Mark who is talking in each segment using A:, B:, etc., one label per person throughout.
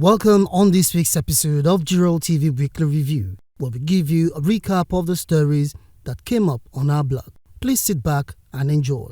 A: Welcome on this week's episode of Jiroltv Weekly Review, where we give you a recap of the stories that came up on our blog. Please sit back and enjoy.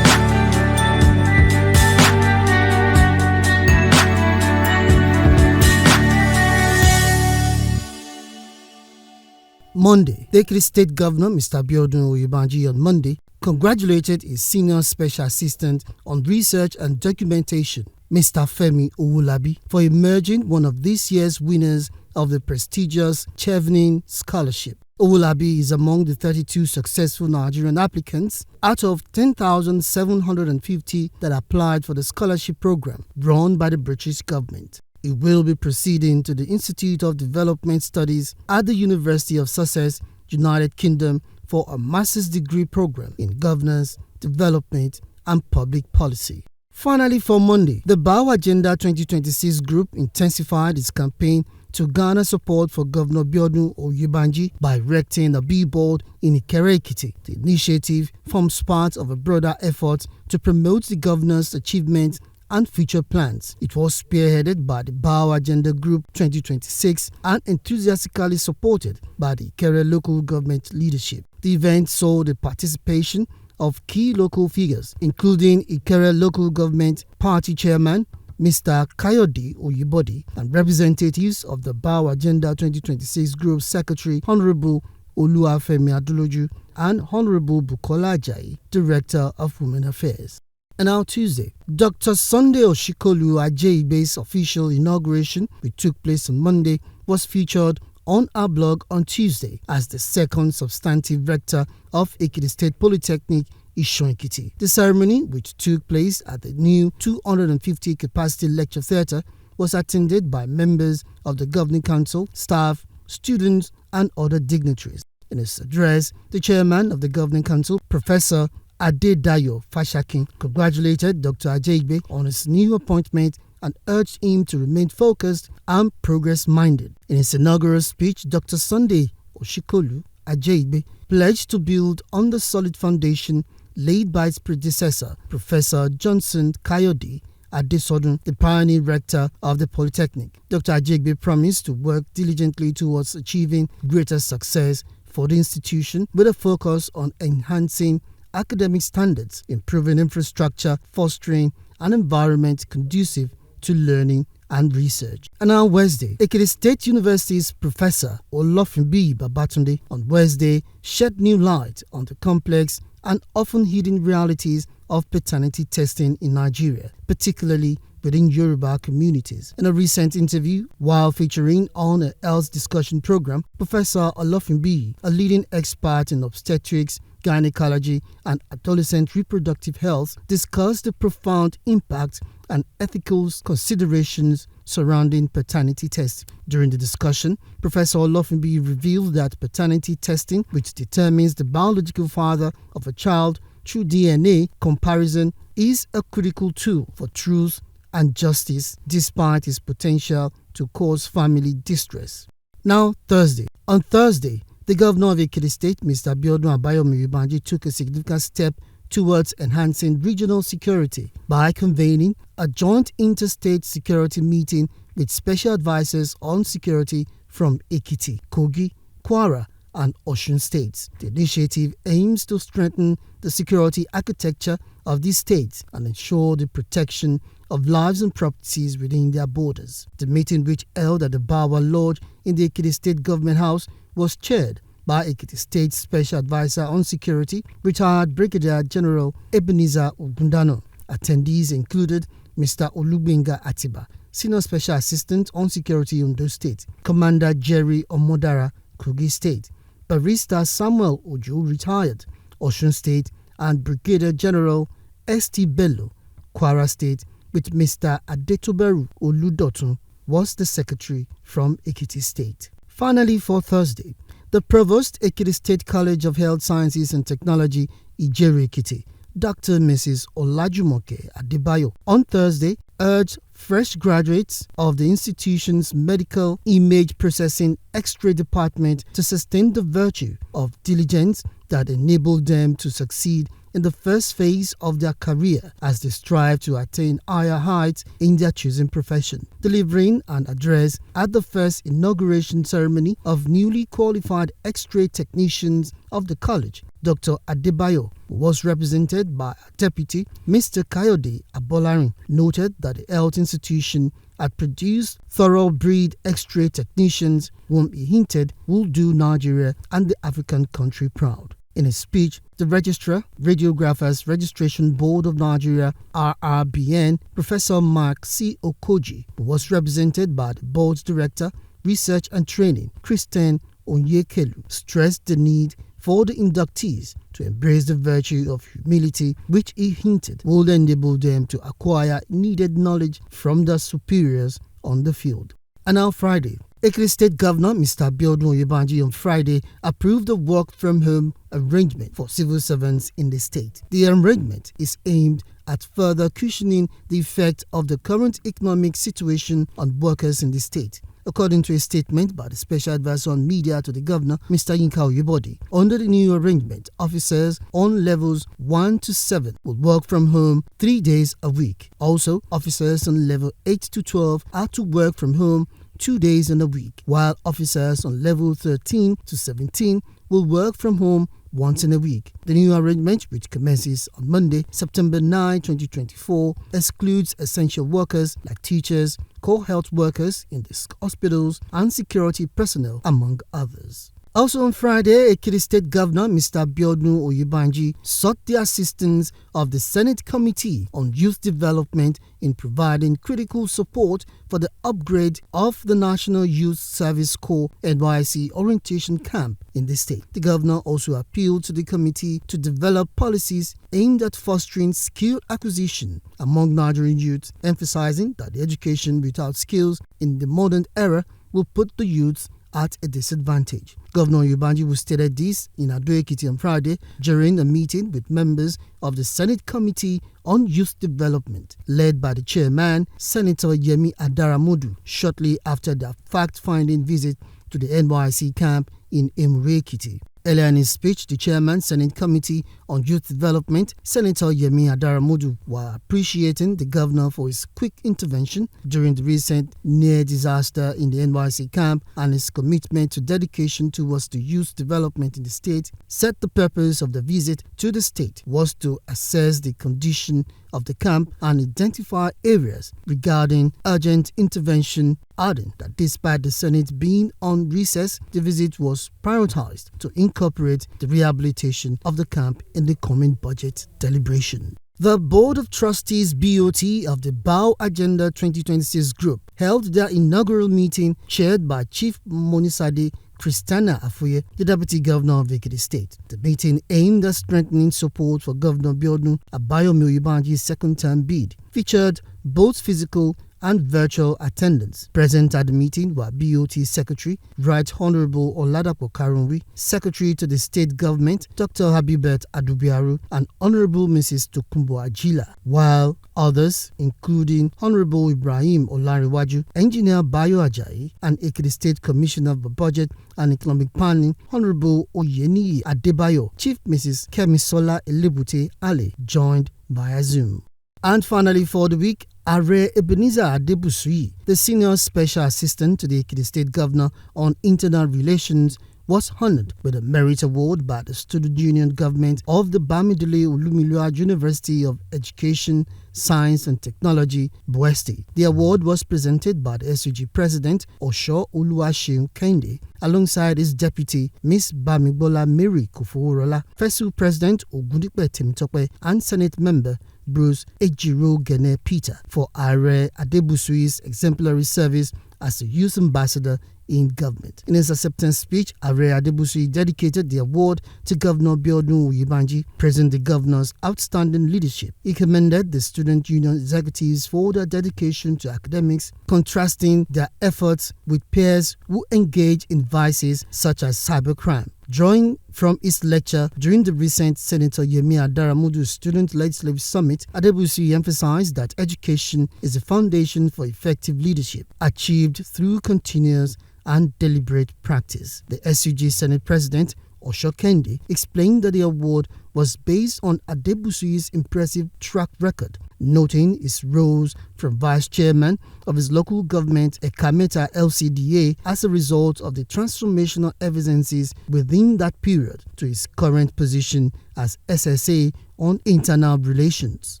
A: Monday, the Ekiti State Governor, Mr. Abiodun Oyèbánjí, on Monday, congratulated his senior special assistant on research and documentation, Mr. Femi Owolabi, for emerging one of this year's winners of the prestigious Chevening Scholarship. Owolabi is among the 32 successful Nigerian applicants out of 10,750 that applied for the scholarship program run by the British government. He will be proceeding to the Institute of Development Studies at the University of Sussex, United Kingdom, for a master's degree program in governance, development, and public policy. Finally, for Monday, the BAU Agenda 2026 group intensified its campaign to garner support for Governor Abiodun Oyèbánjí by erecting a billboard in Ikere-Ekiti. The initiative forms part of a broader effort to promote the governor's achievements and future plans. It was spearheaded by the BAU Agenda Group 2026 and enthusiastically supported by the Ikere local government leadership. The event saw the participation of key local figures, including Ikere local government party chairman, Mr. Kayode Oyebode, and representatives of the BAU Agenda 2026 Group Secretary, Honorable Oluwafemi Adeloju, and Honorable Bukola Ajayi, Director of Women Affairs. And now Tuesday, Dr. Sunday Oshikolu Ajayibe's official inauguration, which took place on Monday, was featured on our blog on Tuesday as the second substantive rector of Ekiti State Polytechnic, Ishon-Ekiti. The ceremony, which took place at the new 250-capacity lecture theatre, was attended by members of the Governing Council, staff, students, and other dignitaries. In his address, the chairman of the Governing Council, Professor Adedayo Fashakin, congratulated Dr. Ajayibe on his new appointment and urged him to remain focused and progress-minded. In his inaugural speech, Dr. Sunday Oshikolu Ajayibe pledged to build on the solid foundation laid by his predecessor, Professor Johnson Kayode Adesodun, the pioneer rector of the Polytechnic. Dr. Ajayibe promised to work diligently towards achieving greater success for the institution with a focus on enhancing academic standards, improving infrastructure, fostering an environment conducive to learning and research. And on Wednesday, Ekiti State University's Professor Olofinbi Babatunde on Wednesday shed new light on the complex and often hidden realities of paternity testing in Nigeria, particularly within Yoruba communities. In a recent interview, while featuring on a health discussion program, Professor Olofinbi, a leading expert in obstetrics, gynecology, and adolescent reproductive health, discussed the profound impact and ethical considerations surrounding paternity testing. During the discussion, Professor Olofinbi revealed that paternity testing, which determines the biological father of a child through DNA comparison, is a critical tool for truth and justice, despite its potential to cause family distress. Now, Thursday. On Thursday, the governor of Ekiti State, Mr. Abiodun Oyèbánjí, took a significant step towards enhancing regional security by convening a joint interstate security meeting with special advisors on security from Ekiti, Kogi, Kwara, and Osun states. The initiative aims to strengthen the security architecture of these states and ensure the protection of lives and properties within their borders. The meeting, which held at the Bawa Lodge in the Ekiti State Government House, was chaired by Ekiti State Special Advisor on Security, retired Brigadier General Ebenezer Ogundano. Attendees included Mr. Olugbenga Atiba, Senior Special Assistant on Security Ondo State, Commander Jerry Omodara, Kogi State, Barrister Samuel Ojo, retired, Osun State, and Brigadier General S.T. Bello, Kwara State, with Mr. Adetoberu Oludotun was the secretary from Ekiti State. Finally, for Thursday, the Provost, Ekiti State College of Health Sciences and Technology, Ijero-Ekiti, Dr. Mrs. Olajumoke Adebayo, on Thursday urged fresh graduates of the institution's medical image processing X-ray department to sustain the virtue of diligence that enabled them to succeed in the first phase of their career as they strive to attain higher heights in their chosen profession. Delivering an address at the first inauguration ceremony of newly qualified X-ray technicians of the college, Dr. Adebayo, who was represented by a deputy, Mr. Kayode Abolarin, noted that the health institution had produced thoroughbred X-ray technicians whom he hinted will do Nigeria and the African country proud. In a speech, the Registrar, Radiographers Registration Board of Nigeria, RRBN, Professor Mark C. Okoji, who was represented by the board's director, Research and Training, Christian Onyekelu, stressed the need for the inductees to embrace the virtue of humility, which he hinted would enable them to acquire needed knowledge from their superiors on the field. And now Friday, Ekiti State Governor Mr. Abiodun Oyebanji on Friday approved the work-from-home arrangement for civil servants in the state. The arrangement is aimed at further cushioning the effect of the current economic situation on workers in the state. According to a statement by the Special Advisor on Media to the Governor, Mr. Yinka Oyebode, under the new arrangement, officers on levels 1 to 7 will work from home 3 days a week. Also, officers on level 8 to 12 are to work from home 2 days in a week, while officers on level 13 to 17 will work from home once in a week. The new arrangement, which commences on Monday, September 9, 2024, excludes essential workers like teachers, core health workers in the hospitals, and security personnel, among others. Also on Friday, Ekiti State Governor Mr. Abiodun Oyebanji sought the assistance of the Senate Committee on Youth Development in providing critical support for the upgrade of the National Youth Service Corps NYSC orientation camp in the state. The governor also appealed to the committee to develop policies aimed at fostering skill acquisition among Nigerian youth, emphasizing that the education without skills in the modern era will put the youth at a disadvantage. Governor Oyebanji stated this in Ado-Ekiti on Friday during a meeting with members of the Senate Committee on Youth Development, led by the chairman, Senator Yemi Adaramodu, shortly after their fact-finding visit to the NYSC camp in Emure-Ekiti. Earlier in his speech, the chairman, Senate Committee on Youth Development, Senator Yemi Adaramodu, was appreciating the governor for his quick intervention during the recent near disaster in the NYSC camp and his commitment to dedication towards the youth development in the state. Said the purpose of the visit to the state was to assess the condition of the camp and identify areas regarding urgent intervention, adding that despite the Senate being on recess, the visit was prioritized to incorporate the rehabilitation of the camp in the coming budget deliberation. The Board of Trustees BOT of the BAU Agenda 2026 group held their inaugural meeting chaired by Chief Monisade Christiana Afuye, the Deputy Governor of Ekiti State. The meeting aimed at strengthening support for Governor Abiodun Oyebanji's second-term bid, featured both physical and virtual attendance. Present at the meeting were BOT Secretary, Right Honorable Oladapo Karunwi, Secretary to the State Government, Dr. Habibet Adubiaru, and Honorable Mrs. Tokumbo Ajila, while others, including Honorable Ibrahim Olariwaju, Engineer Bayo Ajayi, and Ekiti State Commissioner for Budget and Economic Planning, Honorable Oyeniyi Adebayo, Chief Mrs. Kemisola Elebute Ale, joined via Zoom. And finally for the week, Are Ebenezer Adebusuyi, the Senior Special Assistant to the Ekiti State Governor on Internal Relations, was honored with a merit award by the Student Union Government of the Bamidele Olumilua University of Education, Science and Technology, Buesti. The award was presented by the SUG President Osho Oluwaseun Kende alongside his deputy Miss Bamigbola Mary Kofoworola, FESU President Ogundipe Temitope, and Senate member Bruce Ejiro Gene Peter for Are Adebusuyi's exemplary service as a youth ambassador in government. In his acceptance speech, Are Adebusuyi dedicated the award to Governor Abiodun Oyebanji, praising the governor's outstanding leadership. He commended the student union executives for their dedication to academics, contrasting their efforts with peers who engage in vices such as cybercrime. Drawing from his lecture during the recent Senator Yemi Adaramodu Student Legislative Summit, Adebusuyi emphasized that education is a foundation for effective leadership, achieved through continuous and deliberate practice. The SUG Senate President Oshokende, explained that the award was based on Adebusi's impressive track record, noting his roles from vice chairman of his local government Ekameta LCDA as a result of the transformational evidences within that period to his current position as SSA on internal relations.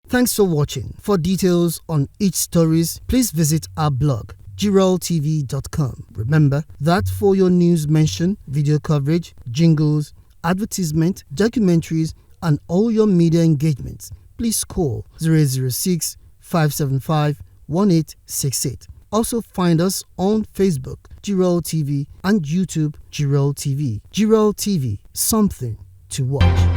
A: Thanks for watching. For details on each stories, please visit our blog, Jiroltv.com. Remember that for your news mention, video coverage, jingles, advertisement, documentaries, and all your media engagements, please call 006 575 1868. Also find us on Facebook, Jiroltv, and YouTube, Jiroltv. Jiroltv, something to watch.